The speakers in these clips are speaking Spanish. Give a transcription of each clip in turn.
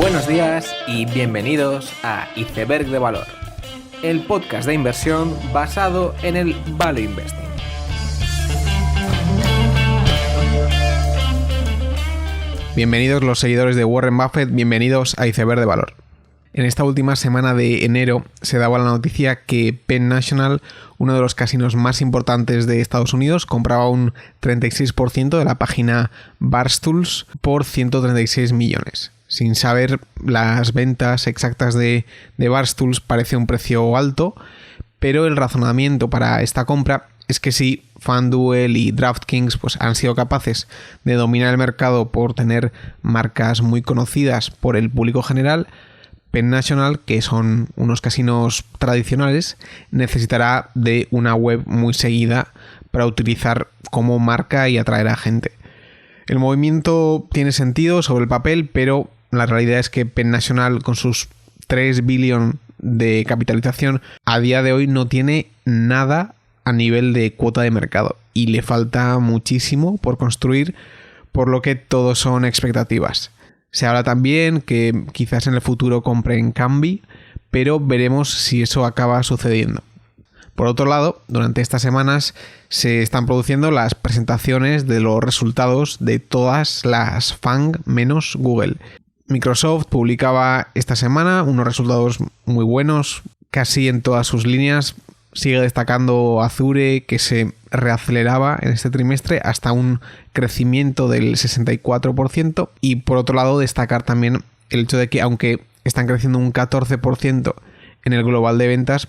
Buenos días y bienvenidos a Iceberg de Valor, el podcast de inversión basado en el Value Investing. Bienvenidos los seguidores de Warren Buffett, bienvenidos a Iceberg de Valor. En esta última semana de enero se daba la noticia que Penn National, uno de los casinos más importantes de Estados Unidos, compraba un 36% de la página Barstools por 136 millones. Sin saber las ventas exactas de Barstools, parece un precio alto, pero el razonamiento para esta compra es que si FanDuel y DraftKings han sido capaces de dominar el mercado por tener marcas muy conocidas por el público general, Penn National, que son unos casinos tradicionales, necesitará de una web muy seguida para utilizar como marca y atraer a gente. El movimiento tiene sentido sobre el papel, pero la realidad es que Penn National, con sus 3 billion de capitalización, a día de hoy no tiene nada a nivel de cuota de mercado y le falta muchísimo por construir, por lo que todo son expectativas. Se habla también que quizás en el futuro compren Kambi, pero veremos si eso acaba sucediendo. Por otro lado, durante estas semanas se están produciendo las presentaciones de los resultados de todas las FANG menos Google. Microsoft publicaba esta semana unos resultados muy buenos, casi en todas sus líneas. Sigue destacando Azure, que se reaceleraba en este trimestre hasta un crecimiento del 64%. Y por otro lado, destacar también el hecho de que, aunque están creciendo un 14% en el global de ventas,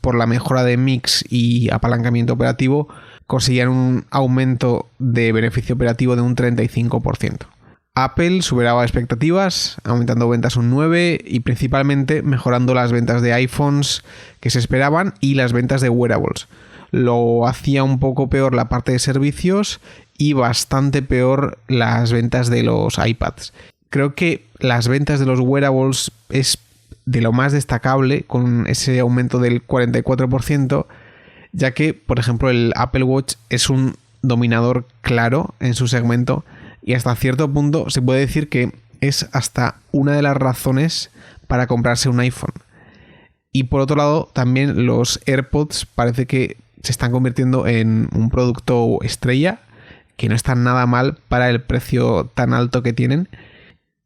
por la mejora de mix y apalancamiento operativo, consiguieron un aumento de beneficio operativo de un 35%. Apple superaba expectativas, aumentando ventas un 9% y principalmente mejorando las ventas de iPhones que se esperaban y las ventas de wearables. Lo hacía un poco peor la parte de servicios y bastante peor las ventas de los iPads. Creo que las ventas de los wearables es de lo más destacable, con ese aumento del 44%, ya que, por ejemplo, el Apple Watch es un dominador claro en su segmento. Y hasta cierto punto se puede decir que es hasta una de las razones para comprarse un iPhone. Y por otro lado, también los AirPods parece que se están convirtiendo en un producto estrella, que no está nada mal para el precio tan alto que tienen.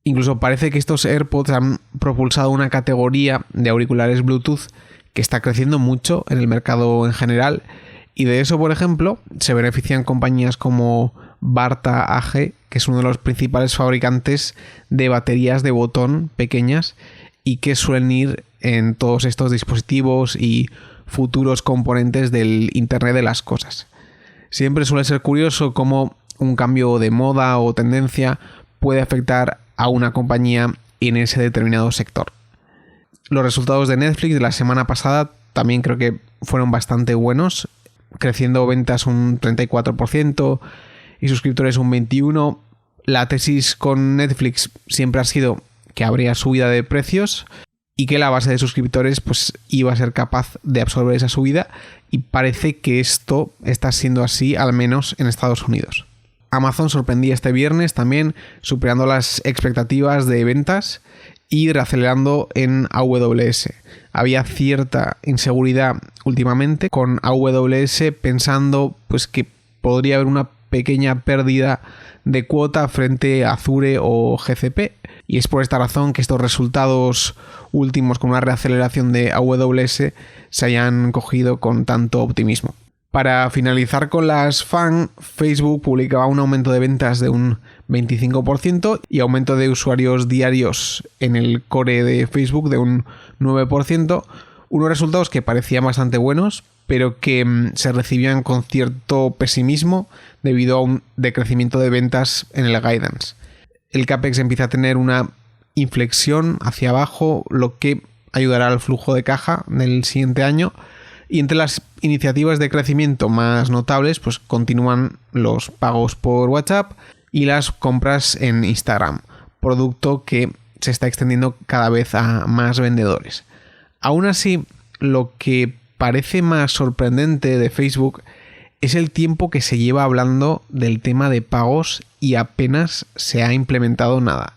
Incluso parece que estos AirPods han propulsado una categoría de auriculares Bluetooth que está creciendo mucho en el mercado en general. Y de eso, por ejemplo, se benefician compañías como Varta AG, que es uno de los principales fabricantes de baterías de botón pequeñas y que suelen ir en todos estos dispositivos y futuros componentes del Internet de las cosas. Siempre suele ser curioso cómo un cambio de moda o tendencia puede afectar a una compañía en ese determinado sector. Los resultados de Netflix de la semana pasada también creo que fueron bastante buenos, creciendo ventas un 34% y suscriptores un 21%. La tesis con Netflix siempre ha sido que habría subida de precios y que la base de suscriptores iba a ser capaz de absorber esa subida, y parece que esto está siendo así, al menos en Estados Unidos. Amazon sorprendía este viernes también, superando las expectativas de ventas y reacelerando en AWS. Había cierta inseguridad últimamente con AWS, pensando que podría haber una pequeña pérdida de cuota frente a Azure o GCP, y es por esta razón que estos resultados últimos con una reaceleración de AWS se hayan cogido con tanto optimismo. Para finalizar con las FANG, Facebook publicaba un aumento de ventas de un 25% y aumento de usuarios diarios en el core de Facebook de un 9%, unos resultados que parecían bastante buenos, pero que se recibían con cierto pesimismo debido a un decrecimiento de ventas en el guidance. El CAPEX empieza a tener una inflexión hacia abajo, lo que ayudará al flujo de caja del siguiente año. Y entre las iniciativas de crecimiento más notables, continúan los pagos por WhatsApp y las compras en Instagram, producto que se está extendiendo cada vez a más vendedores. Aún así, lo que parece más sorprendente de Facebook es el tiempo que se lleva hablando del tema de pagos y apenas se ha implementado nada.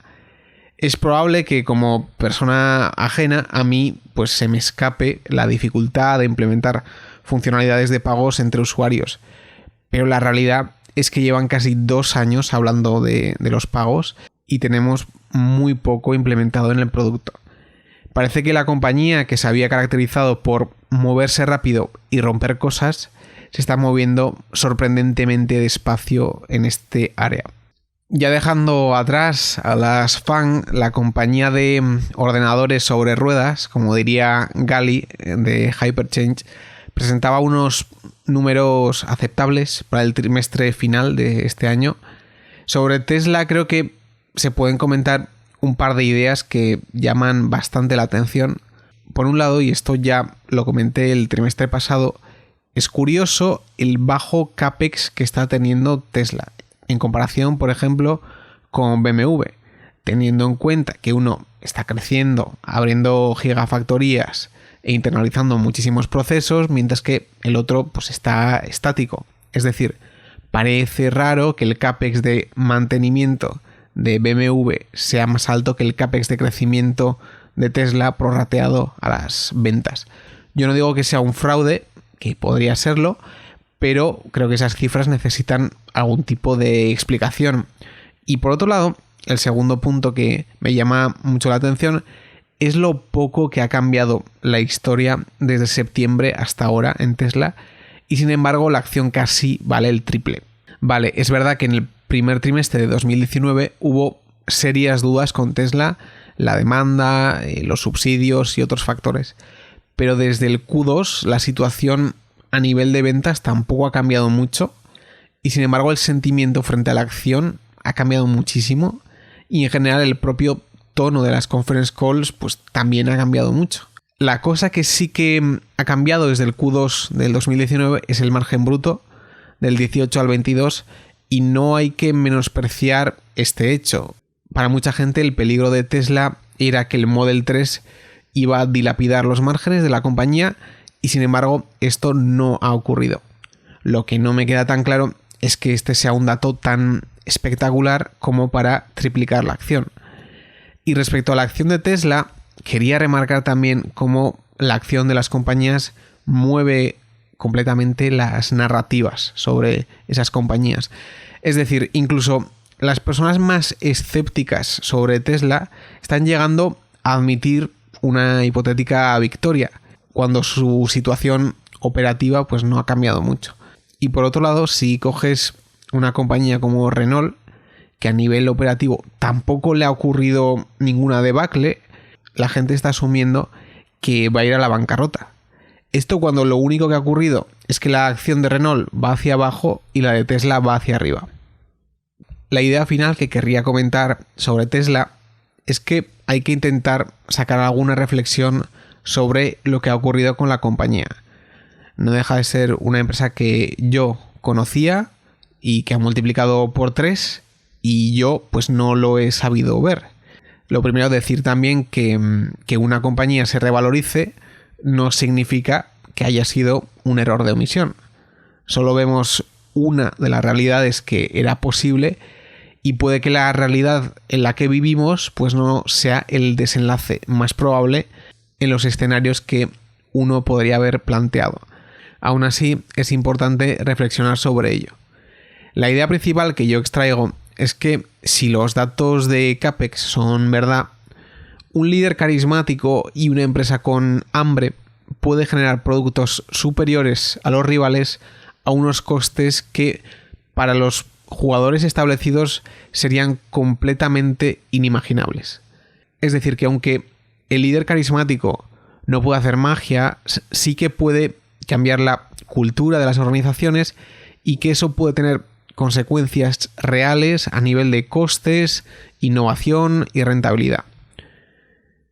Es probable que como persona ajena a mí pues se me escape la dificultad de implementar funcionalidades de pagos entre usuarios, pero la realidad es que llevan casi 2 años hablando de los pagos y tenemos muy poco implementado en el producto. Parece que la compañía, que se había caracterizado por moverse rápido y romper cosas, se está moviendo sorprendentemente despacio en este área. Ya dejando atrás a las FAANG, la compañía de ordenadores sobre ruedas, como diría Gali de Hyperchange, presentaba unos números aceptables para el trimestre final de este año. Sobre Tesla creo que se pueden comentar un par de ideas que llaman bastante la atención. Por un lado, y esto ya lo comenté el trimestre pasado, es curioso el bajo CAPEX que está teniendo Tesla en comparación, por ejemplo, con BMW, teniendo en cuenta que uno está creciendo, abriendo gigafactorías e internalizando muchísimos procesos, mientras que el otro pues está estático. Es decir, parece raro que el CAPEX de mantenimiento de BMW sea más alto que el CAPEX de crecimiento de Tesla prorrateado a las ventas. Yo no digo que sea un fraude, que podría serlo, pero creo que esas cifras necesitan algún tipo de explicación. Y por otro lado, el segundo punto que me llama mucho la atención es lo poco que ha cambiado la historia desde septiembre hasta ahora en Tesla, y sin embargo la acción casi vale el triple. Vale, es verdad que en el primer trimestre de 2019 hubo serias dudas con Tesla, la demanda, los subsidios y otros factores, pero desde el Q2 la situación a nivel de ventas tampoco ha cambiado mucho, y sin embargo el sentimiento frente a la acción ha cambiado muchísimo, y en general el propio tono de las conference calls pues también ha cambiado mucho. La cosa que sí que ha cambiado desde el Q2 del 2019 es el margen bruto del 18 al 22, y no hay que menospreciar este hecho. Para mucha gente el peligro de Tesla era que el Model 3 iba a dilapidar los márgenes de la compañía, y sin embargo esto no ha ocurrido. Lo que no me queda tan claro es que este sea un dato tan espectacular como para triplicar la acción. Y respecto a la acción de Tesla, quería remarcar también cómo la acción de las compañías mueve completamente las narrativas sobre esas compañías. Es decir, incluso las personas más escépticas sobre Tesla están llegando a admitir una hipotética victoria, cuando su situación operativa pues no ha cambiado mucho. Y por otro lado, si coges una compañía como Renault, que a nivel operativo tampoco le ha ocurrido ninguna debacle, la gente está asumiendo que va a ir a la bancarrota. Esto cuando lo único que ha ocurrido es que la acción de Renault va hacia abajo y la de Tesla va hacia arriba. La idea final que querría comentar sobre Tesla es que hay que intentar sacar alguna reflexión sobre lo que ha ocurrido con la compañía. No deja de ser una empresa que yo conocía y que ha multiplicado por 3, y yo pues no lo he sabido ver. Lo primero es decir también que una compañía se revalorice no significa que haya sido un error de omisión. Solo vemos una de las realidades que era posible, y puede que la realidad en la que vivimos pues no sea el desenlace más probable en los escenarios que uno podría haber planteado. Aún así, es importante reflexionar sobre ello. La idea principal que yo extraigo es que si los datos de CAPEX son verdad, un líder carismático y una empresa con hambre puede generar productos superiores a los rivales a unos costes que para los jugadores establecidos serían completamente inimaginables. Es decir, que aunque el líder carismático no puede hacer magia, sí que puede cambiar la cultura de las organizaciones, y que eso puede tener consecuencias reales a nivel de costes, innovación y rentabilidad.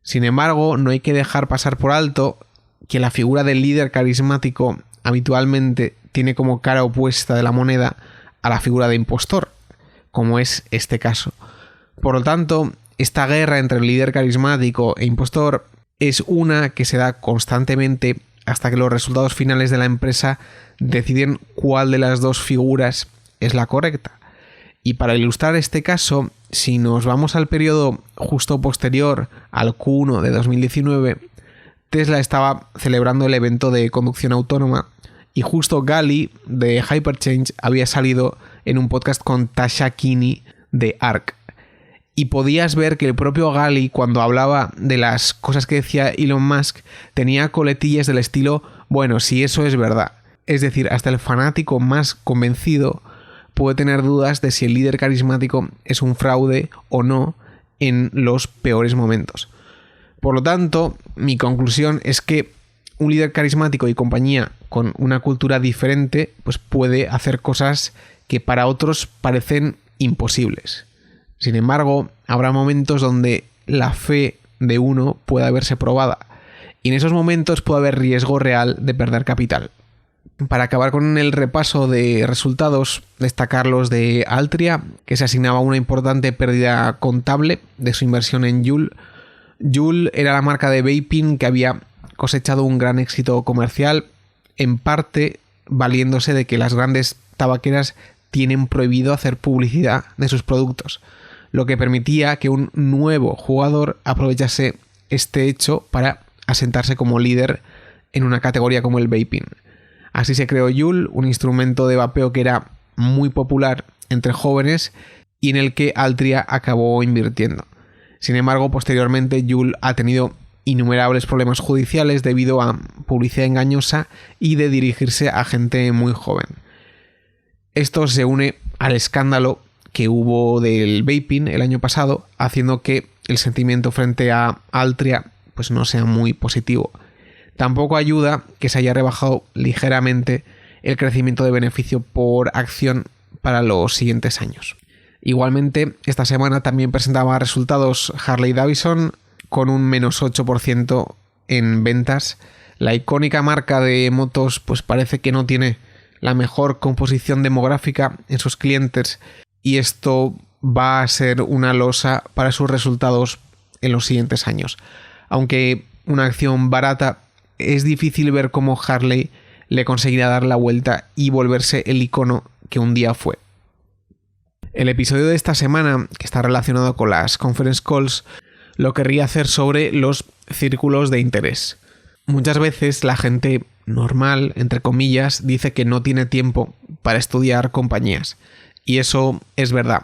Sin embargo, no hay que dejar pasar por alto que la figura del líder carismático habitualmente tiene como cara opuesta de la moneda a la figura de impostor, como es este caso. Por lo tanto, esta guerra entre el líder carismático e impostor es una que se da constantemente hasta que los resultados finales de la empresa deciden cuál de las dos figuras es la correcta. Y para ilustrar este caso, si nos vamos al periodo justo posterior al Q1 de 2019, Tesla estaba celebrando el evento de conducción autónoma y justo Gali de Hyperchange había salido en un podcast con Tasha Kinney de ARK. Y podías ver que el propio Gali, cuando hablaba de las cosas que decía Elon Musk, tenía coletillas del estilo, bueno, si eso es verdad. Es decir, hasta el fanático más convencido puede tener dudas de si el líder carismático es un fraude o no en los peores momentos. Por lo tanto, mi conclusión es que un líder carismático y compañía con una cultura diferente, pues puede hacer cosas que para otros parecen imposibles. Sin embargo, habrá momentos donde la fe de uno pueda verse probada y en esos momentos puede haber riesgo real de perder capital. Para acabar con el repaso de resultados, destacar los de Altria, que se asignaba una importante pérdida contable de su inversión en Juul. Juul era la marca de vaping que había cosechado un gran éxito comercial, en parte valiéndose de que las grandes tabaqueras tienen prohibido hacer publicidad de sus productos, lo que permitía que un nuevo jugador aprovechase este hecho para asentarse como líder en una categoría como el vaping. Así se creó Juul, un instrumento de vapeo que era muy popular entre jóvenes y en el que Altria acabó invirtiendo. Sin embargo, posteriormente Juul ha tenido innumerables problemas judiciales debido a publicidad engañosa y de dirigirse a gente muy joven. Esto se une al escándalo que hubo del vaping el año pasado, haciendo que el sentimiento frente a Altria pues no sea muy positivo. Tampoco ayuda que se haya rebajado ligeramente el crecimiento de beneficio por acción para los siguientes años. Igualmente, esta semana también presentaba resultados Harley Davidson con un menos 8% en ventas. La icónica marca de motos pues parece que no tiene la mejor composición demográfica en sus clientes y esto va a ser una losa para sus resultados en los siguientes años. Aunque una acción barata, es difícil ver cómo Harley le conseguirá dar la vuelta y volverse el icono que un día fue. El episodio de esta semana, que está relacionado con las conference calls, lo querría hacer sobre los círculos de interés. Muchas veces la gente normal, entre comillas, dice que no tiene tiempo para estudiar compañías. Y eso es verdad.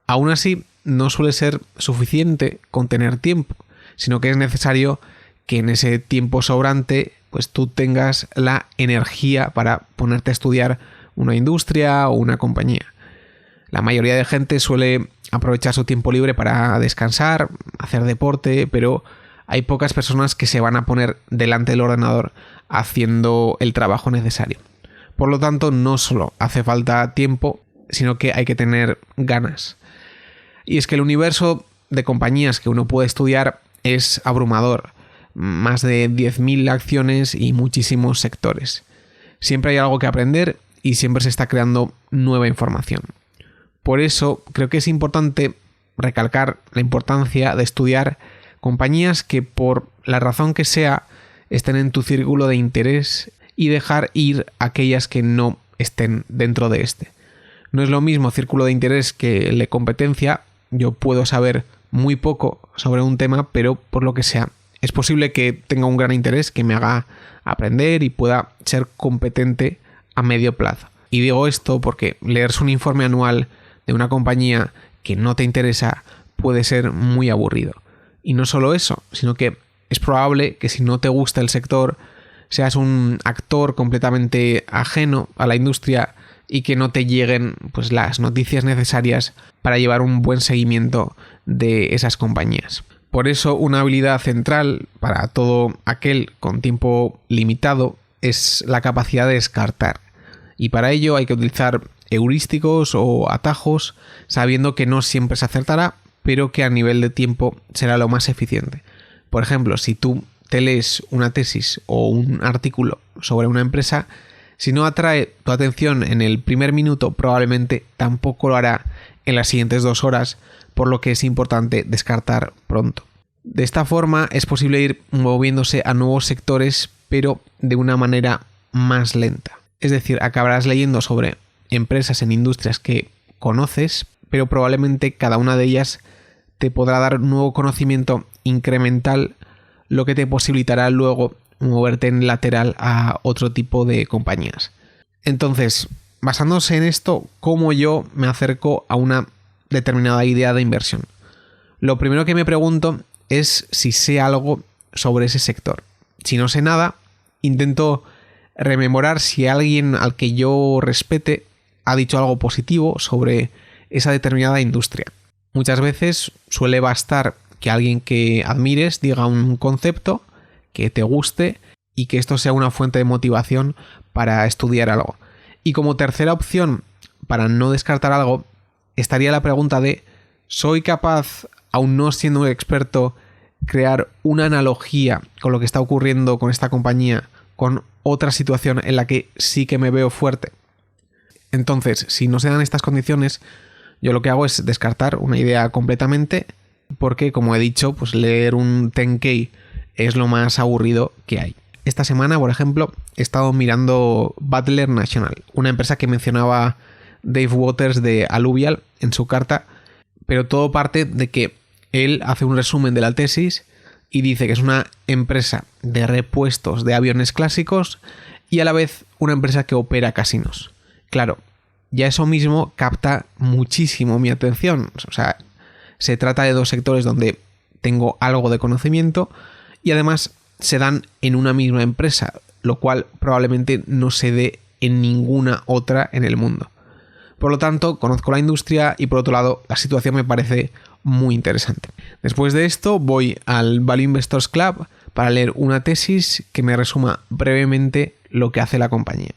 Aún así, no suele ser suficiente con tener tiempo, sino que es necesario que en ese tiempo sobrante pues tú tengas la energía para ponerte a estudiar una industria o una compañía. La mayoría de gente suele aprovechar su tiempo libre para descansar, hacer deporte, pero hay pocas personas que se van a poner delante del ordenador haciendo el trabajo necesario. Por lo tanto, no solo hace falta tiempo, sino que hay que tener ganas. Y es que el universo de compañías que uno puede estudiar es abrumador. Más de 10.000 acciones y muchísimos sectores. Siempre hay algo que aprender y siempre se está creando nueva información. Por eso creo que es importante recalcar la importancia de estudiar compañías que por la razón que sea estén en tu círculo de interés y dejar ir aquellas que no estén dentro de este. No es lo mismo círculo de interés que el de competencia. Yo puedo saber muy poco sobre un tema, pero por lo que sea, es posible que tenga un gran interés que me haga aprender y pueda ser competente a medio plazo. Y digo esto porque leerse un informe anual de una compañía que no te interesa puede ser muy aburrido. Y no solo eso, sino que es probable que si no te gusta el sector, seas un actor completamente ajeno a la industria y que no te lleguen pues las noticias necesarias para llevar un buen seguimiento de esas compañías. Por eso, una habilidad central para todo aquel con tiempo limitado es la capacidad de descartar. Y para ello hay que utilizar heurísticos o atajos, sabiendo que no siempre se acertará, pero que a nivel de tiempo será lo más eficiente. Por ejemplo, si tú te lees una tesis o un artículo sobre una empresa, si no atrae tu atención en el primer minuto, probablemente tampoco lo hará en las siguientes 2 horas, por lo que es importante descartar pronto. De esta forma es posible ir moviéndose a nuevos sectores, pero de una manera más lenta. Es decir, acabarás leyendo sobre empresas en industrias que conoces, pero probablemente cada una de ellas te podrá dar un nuevo conocimiento incremental, lo que te posibilitará luego moverte en lateral a otro tipo de compañías. Entonces, basándose en esto, ¿cómo yo me acerco a una determinada idea de inversión? Lo primero que me pregunto es si sé algo sobre ese sector. Si no sé nada, intento rememorar si alguien al que yo respete ha dicho algo positivo sobre esa determinada industria. Muchas veces suele bastar que alguien que admires diga un concepto que te guste y que esto sea una fuente de motivación para estudiar algo. Y como tercera opción, para no descartar algo, estaría la pregunta de ¿soy capaz, aún no siendo un experto, crear una analogía con lo que está ocurriendo con esta compañía, con otra situación en la que sí que me veo fuerte? Entonces, si no se dan estas condiciones, yo lo que hago es descartar una idea completamente, porque, como he dicho, pues leer un 10K es lo más aburrido que hay. Esta semana, por ejemplo, he estado mirando Butler National, una empresa que mencionaba Dave Waters de Alluvial en su carta, pero todo parte de que él hace un resumen de la tesis y dice que es una empresa de repuestos de aviones clásicos y a la vez una empresa que opera casinos. Claro, ya eso mismo capta muchísimo mi atención. O sea, se trata de dos sectores donde tengo algo de conocimiento y además se dan en una misma empresa, lo cual probablemente no se dé en ninguna otra en el mundo. Por lo tanto, conozco la industria y por otro lado, la situación me parece muy interesante. Después de esto, voy al Value Investors Club para leer una tesis que me resuma brevemente lo que hace la compañía.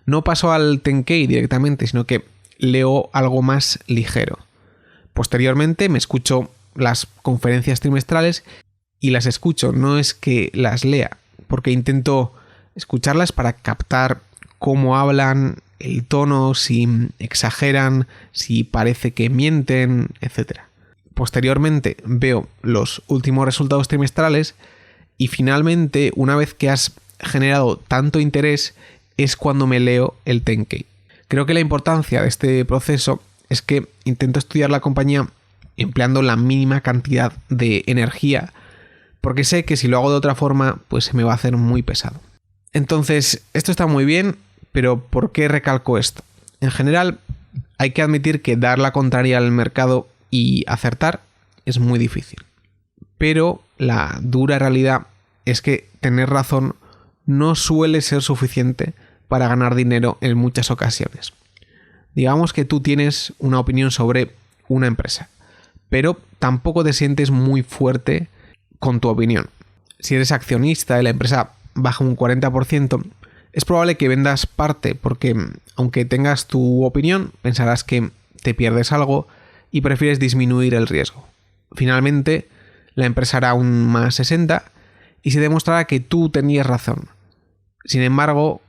No paso al 10K directamente, sino que leo algo más ligero. Posteriormente me escucho las conferencias trimestrales y las escucho, no es que las lea, porque intento escucharlas para captar cómo hablan, el tono, si exageran, si parece que mienten, etc. Posteriormente veo los últimos resultados trimestrales y finalmente, una vez que has generado tanto interés, es cuando me leo el 10K. Creo que la importancia de este proceso es que intento estudiar la compañía empleando la mínima cantidad de energía, porque sé que si lo hago de otra forma, pues se me va a hacer muy pesado. Entonces, esto está muy bien, pero ¿por qué recalco esto? En general, hay que admitir que dar la contraria al mercado y acertar es muy difícil. Pero la dura realidad es que tener razón no suele ser suficiente para ganar dinero en muchas ocasiones. Digamos que tú tienes una opinión sobre una empresa, pero tampoco te sientes muy fuerte con tu opinión. Si eres accionista y la empresa baja un 40%, es probable que vendas parte porque, aunque tengas tu opinión, pensarás que te pierdes algo y prefieres disminuir el riesgo. Finalmente, la empresa hará un más 60 y se demostrará que tú tenías razón. Sin embargo,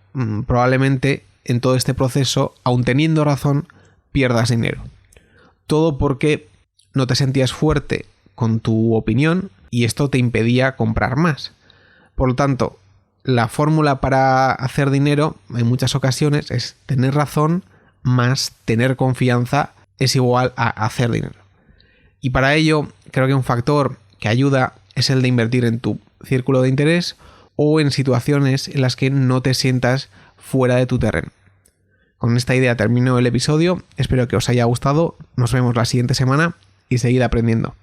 probablemente en todo este proceso, aun teniendo razón, pierdas dinero. Todo porque no te sentías fuerte con tu opinión y esto te impedía comprar más. Por lo tanto, la fórmula para hacer dinero en muchas ocasiones es tener razón más tener confianza es igual a hacer dinero. Y para ello, creo que un factor que ayuda es el de invertir en tu círculo de interés o en situaciones en las que no te sientas fuera de tu terreno. Con esta idea termino el episodio, espero que os haya gustado, nos vemos la siguiente semana y seguid aprendiendo.